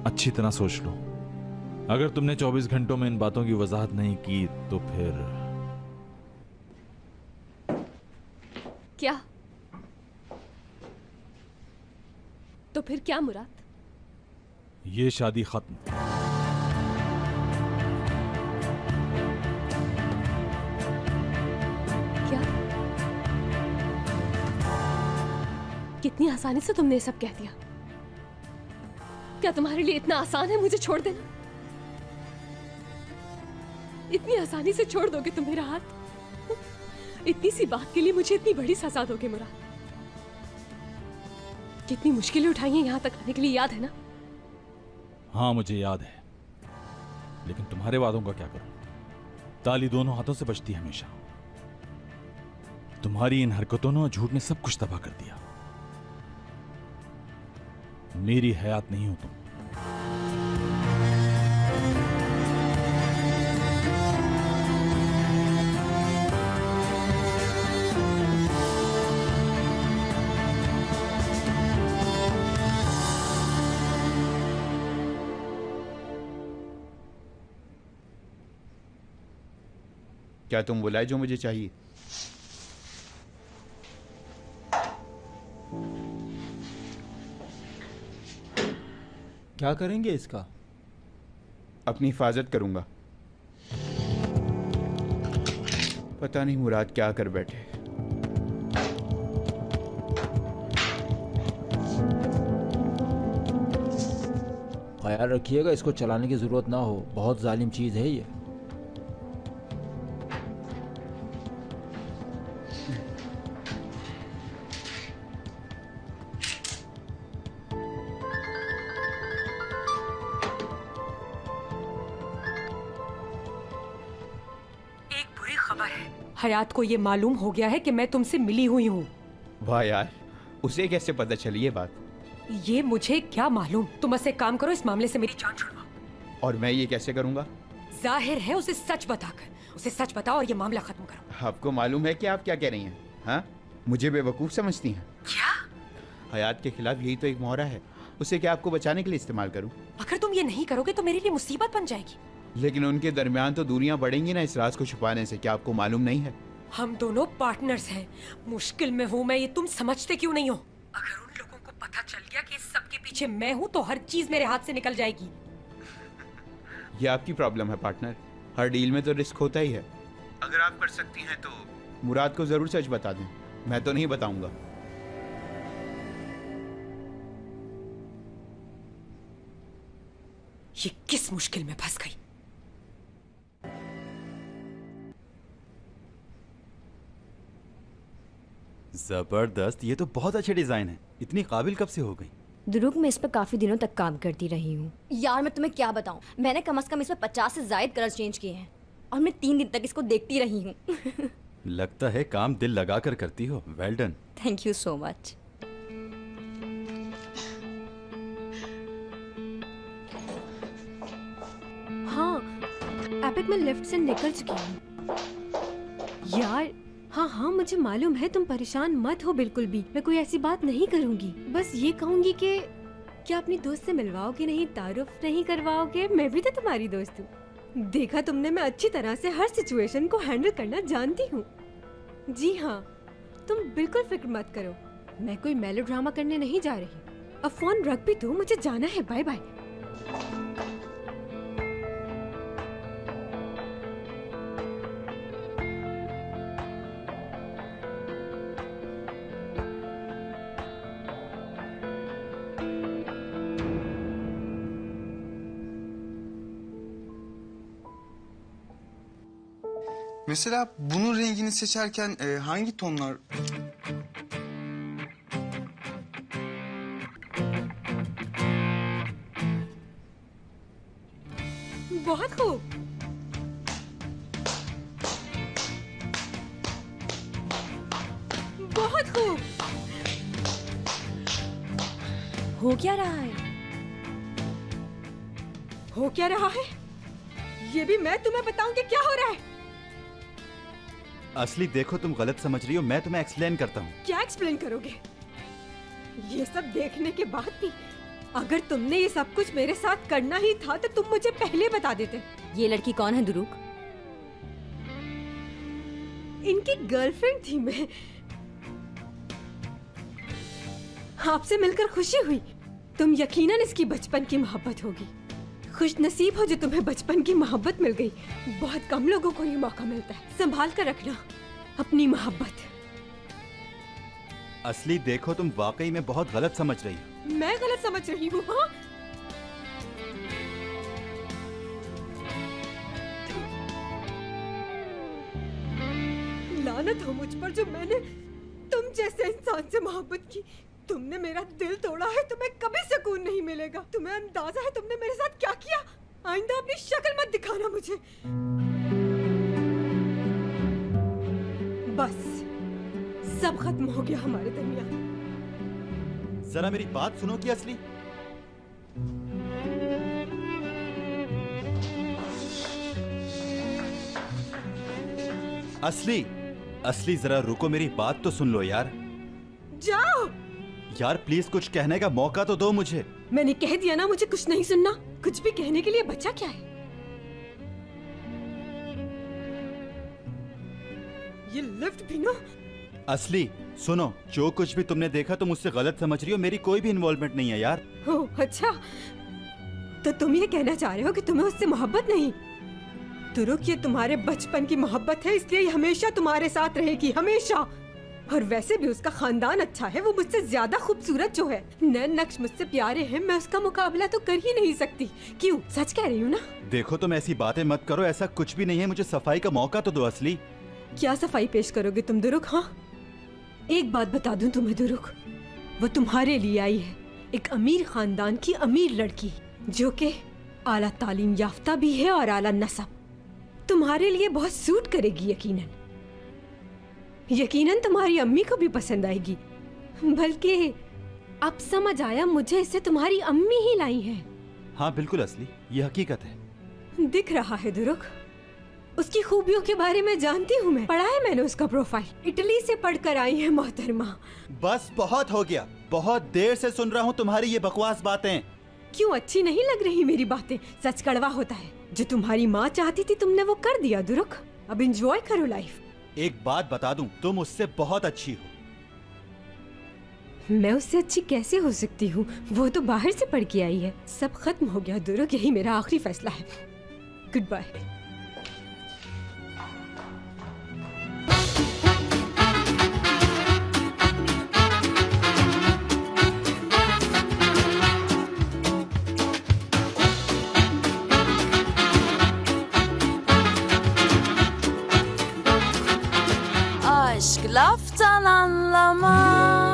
अच्छी तरह सोच लो। अगर तुमने 24 घंटों में इन बातों की वजाहत नहीं की तो फिर क्या? तो फिर क्या मुराद? ये शादी खत्म। क्या? कितनी आसानी से तुमने ये सब कह दिया। क्या तुम्हारे लिए इतना आसान है मुझे छोड़ देना? इतनी आसानी से छोड़ दोगे तुम मेरा हाथ? इतनी सी बात के लिए मुझे इतनी बड़ी सजा दोगे मुराद? कितनी मुश्किलें उठाई हैं यहां तक आने के लिए, याद है ना? हाँ मुझे याद है, लेकिन तुम्हारे वादों का क्या करूं? ताली दोनों हाथों से बजती है हमेशा। तुम्हारी इन हरकतों ने और झूठ ने सब कुछ तबाह कर दिया। मेरी हयात नहीं हो तुम। क्या तुम बुलाए जो मुझे चाहिए? क्या करेंगे इसका? अपनी हिफाजत करूंगा। पता नहीं मुराद क्या कर बैठे। ख्याल रखिएगा इसको चलाने की जरूरत ना हो, बहुत जालिम चीज है ये। हयात को ये मालूम हो गया है कि मैं तुमसे मिली हुई हूँ। वाह यार, उसे कैसे पता चली ये बात? ये मुझे क्या मालूम। तुम बस एक काम करो, इस मामले से मेरी जान छुड़वाओ। और मैं ये कैसे करूंगा? जाहिर है उसे सच बताकर। उसे सच बताओ और ये मामला खत्म करो। आपको मालूम है कि आप क्या कह रही हैं? हाँ, मुझे बेवकूफ समझती हैं? क्या? हयात के खिलाफ यही तो एक मोहरा है। उसे क्या आपको बचाने के लिए इस्तेमाल करूं? अगर तुम ये नहीं करोगे तो मेरे लिए मुसीबत बन जाएगी। लेकिन उनके दरमियान तो दूरियां बढ़ेंगी ना इस राज को छुपाने से। क्या आपको मालूम नहीं है? हम दोनों पार्टनर्स हैं। मुश्किल में हूँ मैं, ये तुम समझते क्यों नहीं हो? अगर उन लोगों को पता चल गया कि इस सब के पीछे मैं हूँ तो हर चीज मेरे हाथ से निकल जाएगी। ये आपकी प्रॉब्लम है पार्टनर। हर डील में तो रिस्क होता ही है। अगर आप कर सकती हैं तो मुराद को जरूर सच बता दें। मैं तो नहीं बताऊंगा। ये किस मुश्किल में फंस गई? जबरदस्त, ये तो बहुत अच्छे डिजाइन है। इतनी काबिल कब से हो गई? दुरुक मैं इस पर काफी दिनों तक काम करती रही हूँ। यार मैं तुम्हें क्या बताऊँ, मैंने कम से कम इस पर 50 से ज्यादा कलर चेंज किए हैं और मैं 3 दिन तक इसको देखती रही हूँ। लगता है काम दिल लगा कर करती हो। Well done. Thank you so much. हाँ, एपिक में लिफ्ट से निकल चुकी हूँ। यार हाँ, मुझे मालूम है, तुम परेशान मत हो बिल्कुल भी। मैं कोई ऐसी बात नहीं करूँगी। बस ये कहूँगी कि क्या अपनी दोस्त से मिलवाओगे नहीं, तारुफ नहीं करवाओगे? मैं भी तो तुम्हारी दोस्त हूँ। देखा तुमने, मैं अच्छी तरह से हर सिचुएशन को हैंडल करना जानती हूँ। जी हाँ, तुम बिल्कुल फिक्र मत करो। मैं कोई मेलोड्रामा करने नहीं जा रही। अब फोन रख भी दो, मुझे जाना है। Bye bye. Mesela bunun rengini seçerken hangi tonlar... बहुत खूब। बहुत खूब। हो क्या रहा है? हो क्या रहा है? ये भी मैं तुम्हें बताऊं कि क्या हो रहा है? असली देखो, तुम गलत समझ रही हो। मैं तुम्हें एक्सप्लेन करता हूँ। क्या एक्सप्लेन करोगे? ये सब देखने के बाद भी अगर तुमने ये सब कुछ मेरे साथ करना ही था तो तुम मुझे पहले बता देते। ये लड़की कौन है दुरुक? इनकी गर्लफ्रेंड थी मैं। आपसे मिलकर खुशी हुई। तुम यकीनन इसकी बचपन की मोहब्बत होगी। खुश नसीब हो जो तुम्हें बचपन की मोहब्बत मिल गई। बहुत कम लोगों को ये मौका मिलता है। संभाल कर रखना अपनी मोहब्बत। असली देखो, तुम वाकई में बहुत गलत समझ रही हो। मैं गलत समझ रही हूँ? हाँ, लानत हो मुझ पर जो मैंने तुम जैसे इंसान से मोहब्बत की। तुमने मेरा दिल तोड़ा है, तुम्हें कभी सुकून नहीं मिलेगा। तुम्हें अंदाजा है तुमने मेरे साथ क्या किया? आइंदा अपनी शक्ल मत दिखाना मुझे। बस सब खत्म हो गया हमारे दरमियान। जरा मेरी बात सुनो कि असली। असली असली जरा रुको, मेरी बात तो सुन लो यार। जाओ। यार प्लीज कुछ कहने का मौका तो दो मुझे। मैंने कह दिया ना, मुझे कुछ नहीं सुनना। कुछ भी कहने के लिए बचा क्या है? ये लिफ्ट भी ना। असली सुनो, जो कुछ भी तुमने देखा तुम मुझसे गलत समझ रही हो। मेरी कोई भी इन्वॉल्वमेंट नहीं है यार। ओह अच्छा, तो तुम ये कहना चाह रहे हो कि तुम्हें उससे मोहब्बत नहीं? तुरुक, ये तुम्हारे बचपन की मोहब्बत है, इसलिए ये हमेशा तुम्हारे साथ रहेगी, हमेशा। और वैसे भी उसका खानदान अच्छा है। वो मुझसे ज्यादा खूबसूरत जो है। नैन नक्श मुझसे प्यारे हैं, मैं उसका मुकाबला तो कर ही नहीं सकती। क्यों? सच कह रही हूँ ना? देखो तुम ऐसी बातें मत करो, ऐसा कुछ भी नहीं है। मुझे सफाई का मौका तो दो असली। क्या सफाई पेश करोगे तुम दुरुक? हाँ, एक बात बता दूं तुम्हें दुरुक, वो तुम्हारे लिए आई है। एक अमीर खानदान की अमीर लड़की जो कि आला तालीम याफ्ता भी है और आला नसब। तुम्हारे लिए बहुत सूट करेगी यकीनन। यकीनन तुम्हारी अम्मी को भी पसंद आएगी। बल्कि अब समझ आया मुझे, इसे तुम्हारी अम्मी ही लाई है। हाँ बिल्कुल असली, ये हकीकत है। दिख रहा है दुरुक, उसकी खूबियों के बारे में जानती हूँ मैं। पढ़ा है मैंने उसका प्रोफाइल। इटली से पढ़कर आई है मोहतरमा। बस बहुत हो गया, बहुत देर से सुन रहा हूँ तुम्हारी ये बकवास बातें। क्यों अच्छी नहीं लग रही मेरी बातें? सच कड़वा होता है। जो तुम्हारी माँ चाहती थी तुमने वो कर दिया दुरुक। अब एंजॉय करो लाइफ। एक बात बता दूं, तुम उससे बहुत अच्छी हो। मैं उससे अच्छी कैसे हो सकती हूँ? वो तो बाहर से पढ़ के आई है। सब खत्म हो गया दुरुक, यही मेरा आखिरी फैसला है। Good bye. Aşk laftan anlamaz.